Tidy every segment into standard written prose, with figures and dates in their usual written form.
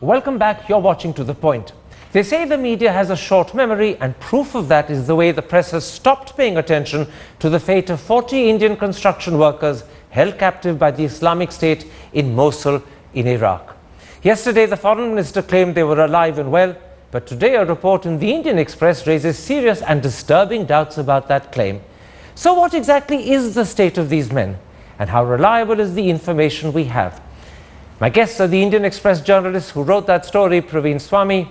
Welcome back. You're watching To The Point. They say the media has a short memory, and proof of that is the way the press has stopped paying attention to the fate of 40 Indian construction workers held captive by the Islamic State in Mosul in Iraq. Yesterday, the foreign minister claimed they were alive and well, but today a report in the Indian Express raises serious and disturbing doubts about that claim. So what exactly is the state of these men, and how reliable is the information we have? My guests are the Indian Express journalists who wrote that story, Praveen Swami,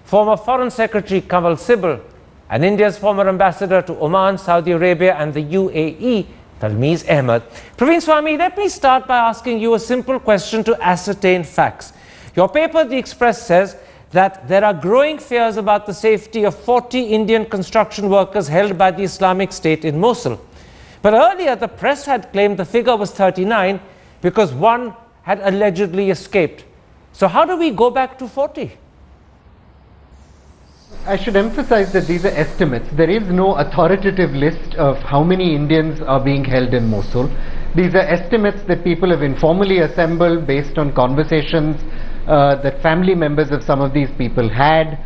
former Foreign Secretary Karan Thapar, and India's former ambassador to Oman, Saudi Arabia and the UAE, Talmiz Ahmed. Praveen Swami, let me start by asking you a simple question to ascertain facts. Your paper, The Express, says that there are growing fears about the safety of 40 Indian construction workers held by the Islamic State in Mosul. But earlier, the press had claimed the figure was 39 because one had allegedly escaped. So how do we go back to 40? I should emphasize that these are estimates. There is no authoritative list of how many Indians are being held in Mosul. These are estimates that people have informally assembled based on conversations that family members of some of these people had,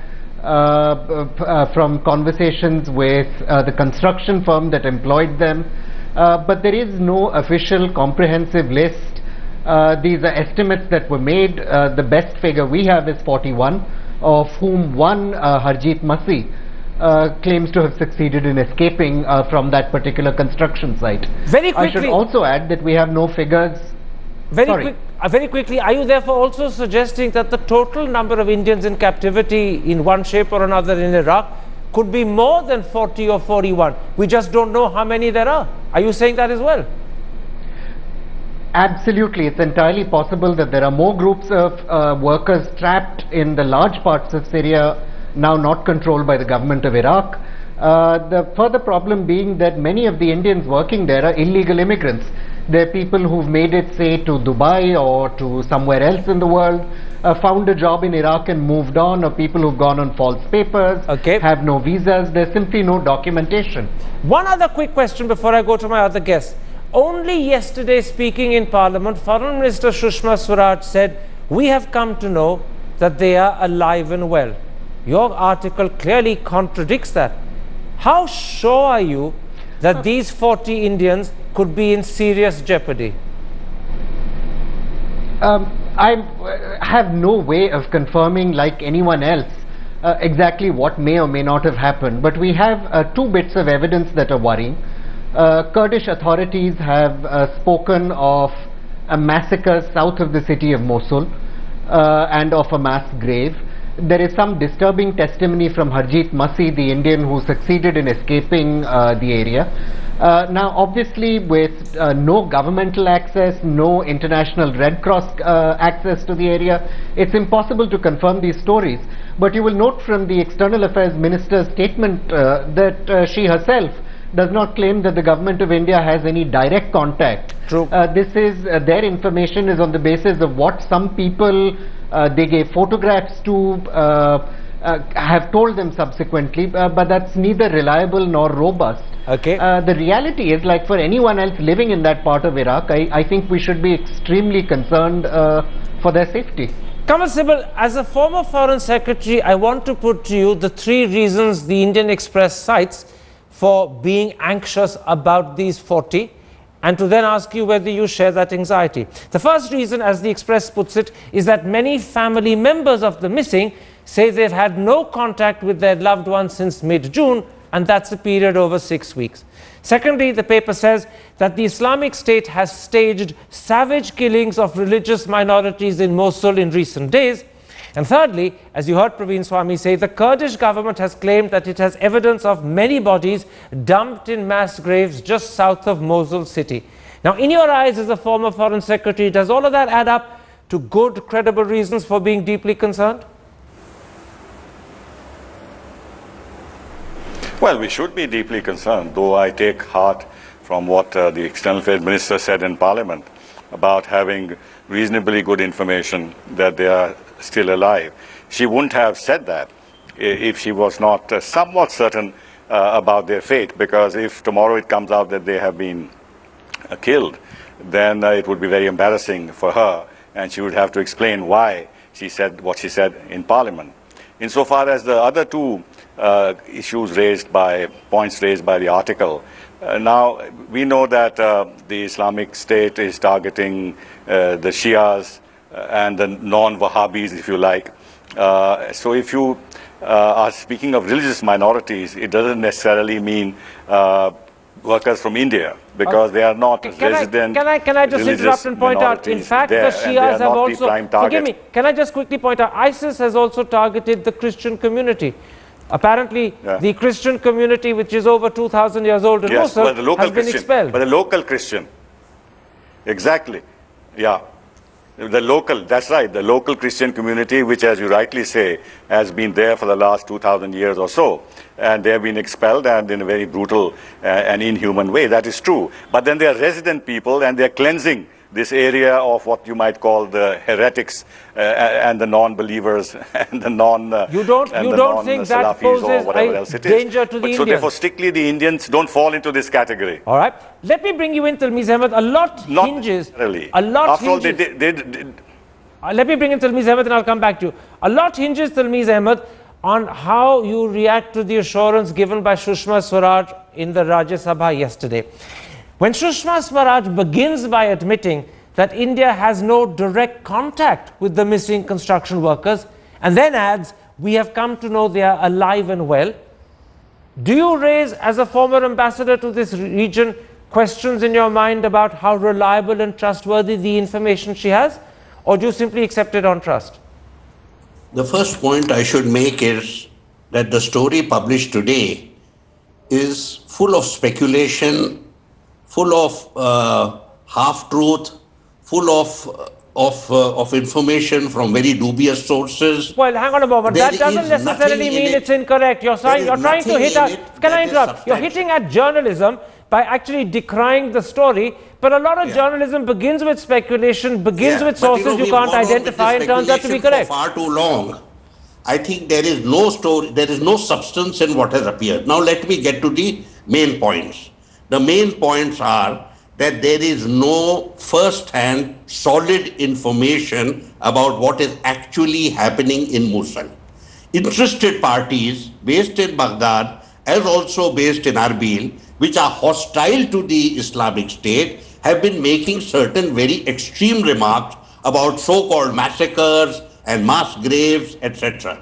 from conversations with the construction firm that employed them. But there is no official comprehensive list. These are estimates that were made. The best figure we have is 41, of whom one, Harjeet Masih, claims to have succeeded in escaping from that particular construction site. Very quickly, I should also add that we have no figures. Very quickly, are you therefore also suggesting that the total number of Indians in captivity in one shape or another in Iraq could be more than 40 or 41? We just don't know how many there are. Are you saying that as well? Absolutely. It's entirely possible that there are more groups of workers trapped in the large parts of Syria, now not controlled by the government of Iraq. The further problem being that many of the Indians working there are illegal immigrants. They're people who've made it, say, to Dubai or to somewhere else in the world, found a job in Iraq and moved on, or people who've gone on false papers, have no visas. There's simply no documentation. One other quick question before I go to my other guests. Only yesterday, speaking in Parliament, Foreign Minister Sushma Swaraj said, "We have come to know that they are alive and well." Your article clearly contradicts that. How sure are you that these 40 Indians could be in serious jeopardy? I have no way of confirming, like anyone else, exactly what may or may not have happened. But we have two bits of evidence that are worrying. Kurdish authorities have spoken of a massacre south of the city of Mosul and of a mass grave. There is some disturbing testimony from Harjeet Masih, the Indian who succeeded in escaping the area. Now, obviously, with no governmental access, no international Red Cross access to the area, it's impossible to confirm these stories. But you will note from the External Affairs Minister's statement that she herself does not claim that the government of India has any direct contact. True. This is their information is on the basis of what some people they gave photographs to have told them subsequently, but that's neither reliable nor robust. The reality is, like for anyone else living in that part of Iraq, I think we should be extremely concerned for their safety. Karan Thapar, as a former Foreign Secretary, I want to put to you the 3 reasons the Indian Express cites for being anxious about these 40, and to then ask you whether you share that anxiety. The first reason, as the Express puts it, is that many family members of the missing say they've had no contact with their loved ones since mid-June, and that's a period over 6 weeks. Secondly, the paper says that the Islamic State has staged savage killings of religious minorities in Mosul in recent days. And thirdly, as you heard Praveen Swami say, the Kurdish government has claimed that it has evidence of many bodies dumped in mass graves just south of Mosul city. Now, in your eyes as a former Foreign Secretary, does all of that add up to good, credible reasons for being deeply concerned? Well, we should be deeply concerned, though I take heart from what the External Affairs Minister said in Parliament about having reasonably good information that they are still alive. She wouldn't have said that if she was not somewhat certain about their fate, because if tomorrow it comes out that they have been killed, then it would be very embarrassing for her, and she would have to explain why she said what she said in Parliament. Insofar as the other two points raised by the article, now we know that the Islamic State is targeting the Shias and the non-Wahhabis, if you like. So if you are speaking of religious minorities, it doesn't necessarily mean workers from India, because they are not resident. Can I just interrupt and point out? In fact, the Shias have also. Forgive me. Can I just quickly point out? ISIS has also targeted the Christian community. Apparently, the Christian community, which is over 2,000 years old in Mosul, has been expelled. But the local Christian, exactly, yeah. The local, that's right, the local Christian community, which, as you rightly say, has been there for the last 2,000 years or so, and they have been expelled, and in a very brutal and inhuman way. That is true. But then they are resident people, and they are cleansing this area of what you might call the heretics and the non-believers and the you don't think that poses a danger to the Indians? So therefore, strictly the Indians don't fall into this category. All right. Let me bring you in, Tilmiz Ahmed. A lot hinges. Really. A lot After hinges. all, let me bring in Tilmiz Ahmed and I'll come back to you. A lot hinges, Tilmiz Ahmed, on how you react to the assurance given by Sushma Swaraj in the Rajya Sabha yesterday. When Sushma Swaraj begins by admitting that India has no direct contact with the missing construction workers, and then adds, we have come to know they are alive and well, do you raise, as a former ambassador to this region, questions in your mind about how reliable and trustworthy the information she has, or do you simply accept it on trust? The first point I should make is that the story published today is full of speculation, full of half-truth, full of information from very dubious sources. Well, hang on a moment. That doesn't necessarily mean it's incorrect. You're trying to hit at... Can I interrupt? You're hitting at journalism by actually decrying the story, but a lot of journalism begins with speculation, begins with sources you can't identify, and turns out to be correct. For far too long. I think there is no story, there is no substance in what has appeared. Now let me get to the main points. The main points are that there is no first-hand solid information about what is actually happening in Mosul. Interested parties based in Baghdad, as also based in Erbil, which are hostile to the Islamic State, have been making certain very extreme remarks about so-called massacres and mass graves, etc.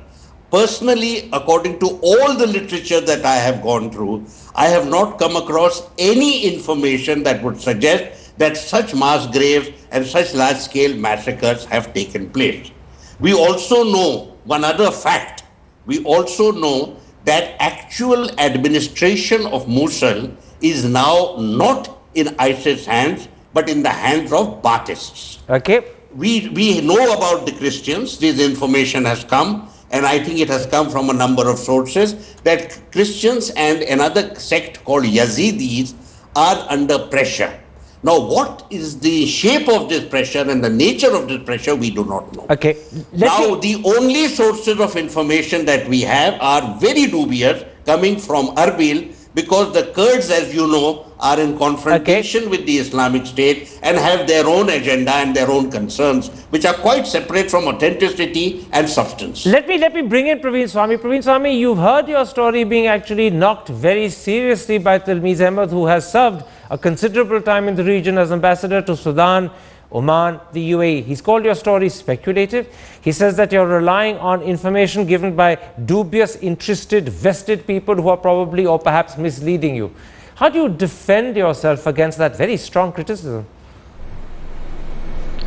Personally, according to all the literature that I have gone through, I have not come across any information that would suggest that such mass graves and such large-scale massacres have taken place. We also know one other fact. We also know that actual administration of Mosul is now not in ISIS hands, but in the hands of Baathists. Okay. We know about the Christians. This information has come, and I think it has come from a number of sources, that Christians and another sect called Yazidis are under pressure. Now, what is the shape of this pressure and the nature of this pressure, we do not know. Okay. The only sources of information that we have are very dubious, coming from Erbil, because the Kurds, as you know, are in confrontation with the Islamic State and have their own agenda and their own concerns, which are quite separate from authenticity and substance. Let me bring in Praveen Swami. Praveen Swami, you've heard your story being actually knocked very seriously by Tilmiz Ahmed, who has served a considerable time in the region as ambassador to Sudan, Oman, the UAE. He's called your story speculative. He says that you're relying on information given by dubious, interested, vested people who are probably or perhaps misleading you. How do you defend yourself against that very strong criticism?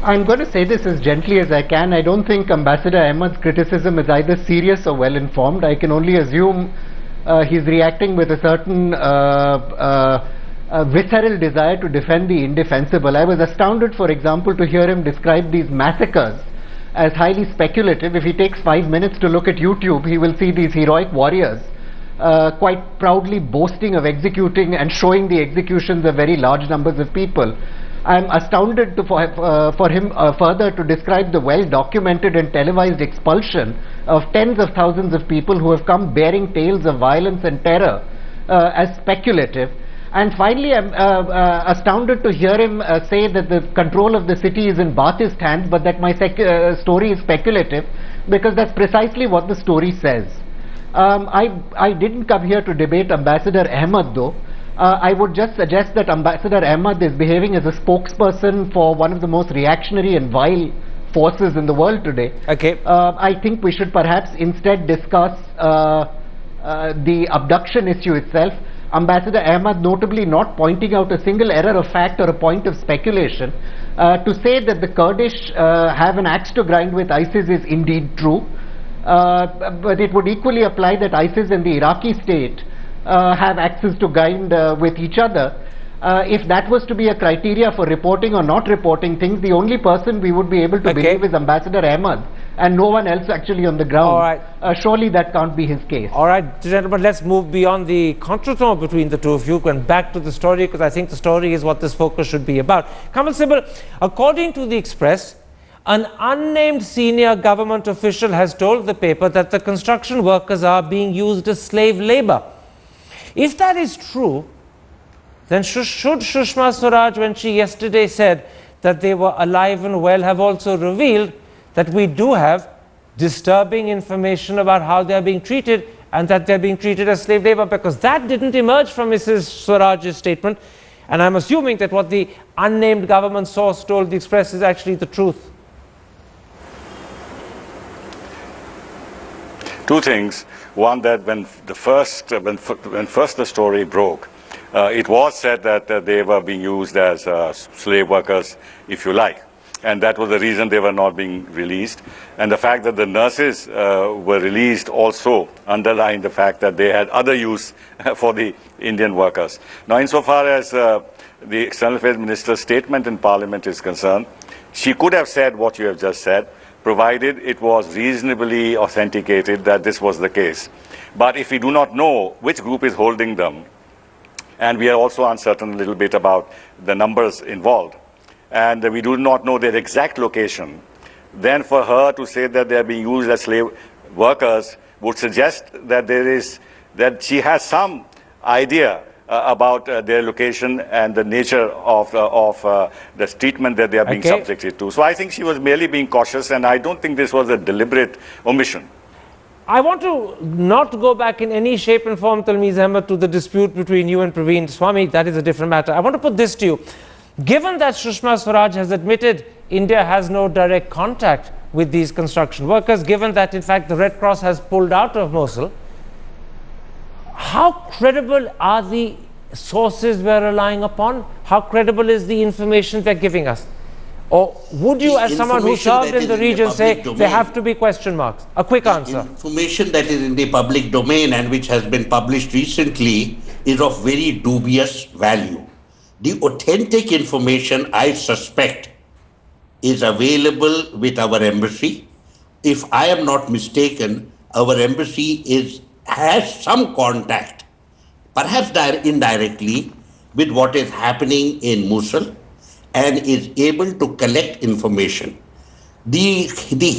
I'm going to say this as gently as I can. I don't think Ambassador Ahmed's criticism is either serious or well-informed. I can only assume he's reacting with a certain visceral desire to defend the indefensible. I was astounded, for example, to hear him describe these massacres as highly speculative. If he takes 5 minutes to look at YouTube, he will see these heroic warriors quite proudly boasting of executing and showing the executions of very large numbers of people. I'm astounded for him further to describe the well-documented and televised expulsion of tens of thousands of people who have come bearing tales of violence and terror as speculative. And finally, I'm astounded to hear him say that the control of the city is in Baathist hands, but that my story is speculative, because that's precisely what the story says. I didn't come here to debate Ambassador Ahmad, though. I would just suggest that Ambassador Ahmad is behaving as a spokesperson for one of the most reactionary and vile forces in the world today. Okay. I think we should perhaps instead discuss the abduction issue itself. Ambassador Ahmad notably not pointing out a single error of fact or a point of speculation. To say that the Kurdish have an axe to grind with ISIS is indeed true, but it would equally apply that ISIS and the Iraqi state have axes to grind with each other. If that was to be a criteria for reporting or not reporting things, the only person we would be able to believe is Ambassador Ahmad, and no one else actually on the ground. All right. Surely that can't be his case. All right, gentlemen, let's move beyond the contretemps between the two of you and back to the story, because I think the story is what this focus should be about. Kamal Sibal, according to the Express, an unnamed senior government official has told the paper that the construction workers are being used as slave labor. If that is true, then should Sushma Swaraj, when she yesterday said that they were alive and well, have also revealed that we do have disturbing information about how they are being treated, and that they are being treated as slave labor, because that didn't emerge from Mrs. Swaraj's statement, and I'm assuming that what the unnamed government source told the Express is actually the truth. Two things. One, that when first the story broke, it was said that they were being used as slave workers, if you like. And that was the reason they were not being released. And the fact that the nurses were released also underlined the fact that they had other use for the Indian workers. Now, insofar as the External Affairs Minister's statement in Parliament is concerned, she could have said what you have just said, provided it was reasonably authenticated that this was the case. But if we do not know which group is holding them, and we are also uncertain a little bit about the numbers involved, and we do not know their exact location, then for her to say that they are being used as slave workers would suggest that that she has some idea about their location and the nature of the treatment that they are being subjected to. So I think she was merely being cautious, and I don't think this was a deliberate omission. I want to not go back in any shape and form, Talmiz Ahmed, to the dispute between you and Praveen Swami. That is a different matter. I want to put this to you. Given that Sushma Swaraj has admitted India has no direct contact with these construction workers, given that, in fact, the Red Cross has pulled out of Mosul, how credible are the sources we're relying upon? How credible is the information they're giving us? Or would you, as someone who served in the region, say there have to be question marks? A quick answer. Information that is in the public domain and which has been published recently is of very dubious value. The authentic information, I suspect, is available with our embassy. If I am not mistaken, our embassy has some contact, perhaps indirectly, with what is happening in Mosul, and is able to collect information. The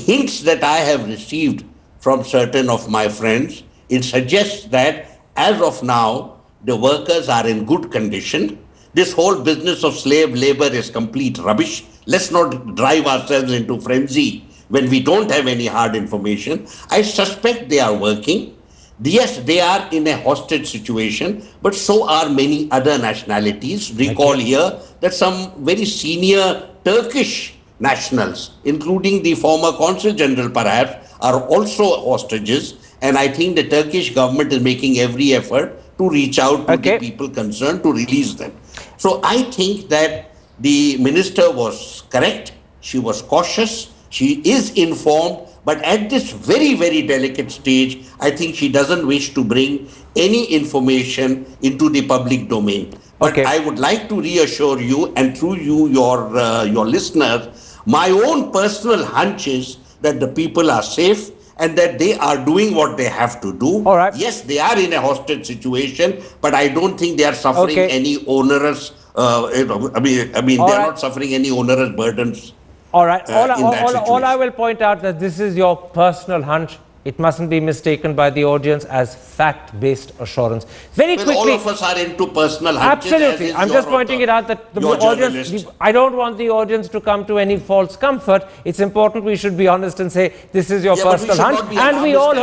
hints that I have received from certain of my friends, it suggests that as of now, the workers are in good condition. This whole business of slave labor is complete rubbish. Let's not drive ourselves into frenzy when we don't have any hard information. I suspect they are working. Yes, they are in a hostage situation, but so are many other nationalities. Recall here that some very senior Turkish nationals, including the former Consul General perhaps, are also hostages. And I think the Turkish government is making every effort to reach out to the people concerned to release them. So I think that the minister was correct. She was cautious. She is informed. But at this very, very delicate stage, I think she doesn't wish to bring any information into the public domain. But I would like to reassure you, and through you, your listeners, my own personal hunch is that the people are safe and that they are doing what they have to do. All right. Yes, they are in a hostage situation, but I don't think they are suffering any onerous, they are not suffering any onerous burdens. All right. All I will point out that this is your personal hunch. it mustn't be mistaken by the audience as fact-based assurance. Very quickly, all of us are into personal hunches. Absolutely. I'm just pointing it out that the audience, I don't want the audience to come to any false comfort. It's important we should be honest and say this is your personal hunch, and we all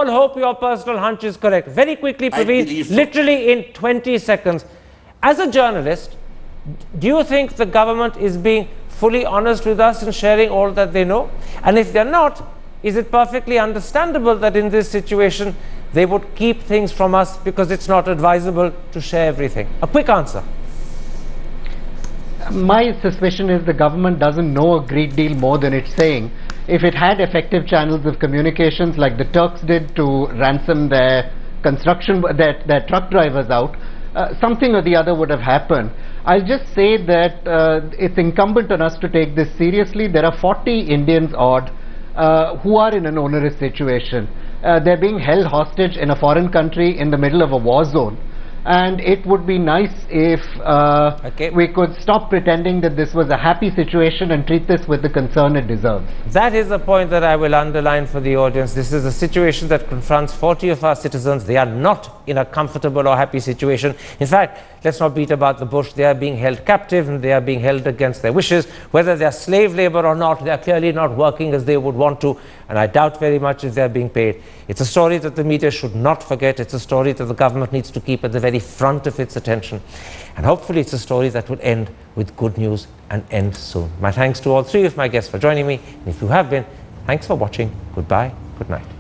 hope your personal hunch is correct. Very quickly, Praveen, literally in 20 seconds. As a journalist, do you think the government is being fully honest with us in sharing all that they know? And if they're not, is it perfectly understandable that in this situation they would keep things from us because it's not advisable to share everything? A quick answer. My suspicion is the government doesn't know a great deal more than it's saying. If it had effective channels of communications like the Turks did to ransom their their truck drivers out, something or the other would have happened. I'll just say that it's incumbent on us to take this seriously. There are 40 Indians odd who are in an onerous situation. They're being held hostage in a foreign country in the middle of a war zone. And it would be nice if we could stop pretending that this was a happy situation and treat this with the concern it deserves. That is a point that I will underline for the audience. This is a situation that confronts 40 of our citizens. They are not in a comfortable or happy situation. In fact, let's not beat about the bush. They are being held captive and they are being held against their wishes. Whether they are slave labor or not, they are clearly not working as they would want to. And I doubt very much if they are being paid. It's a story that the media should not forget. It's a story that the government needs to keep at the very front of its attention. And hopefully it's a story that will end with good news and end soon. My thanks to all three of my guests for joining me. And if you have been, thanks for watching. Goodbye. Good night.